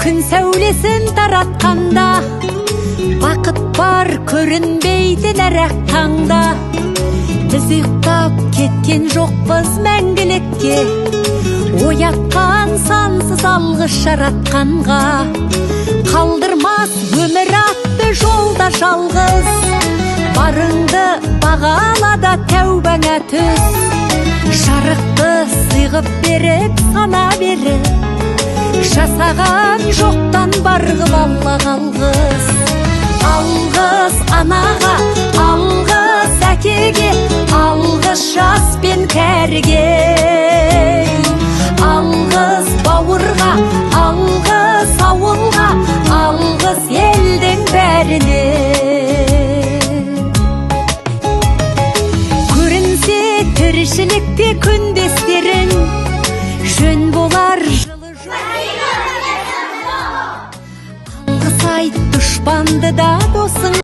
күн сәулесін таратқанда, бақыт бар көрінбейтін әр-ақ таңда. Біз ұйықтап кеткен жоқпыз мәңгілікке, оятқан сансыз алғыс жаратқанға. Қалдырмас өмір атты жолда жалғыз, барыңды бағалада тәубаңа түс. Жарықты сыйғып беріп сана беріп, жасаған жоқтан барғып алла қалғыз. Алғыс анаға, алғыс әкеге, алғыс жас пен кәріге. Алғыс бауырға, алғыс ауылға, алғыс елдің бәріне. Көрінсе тіршілікте күндестерің, жөн болар жылы алғыс айт дұшпанды да досың.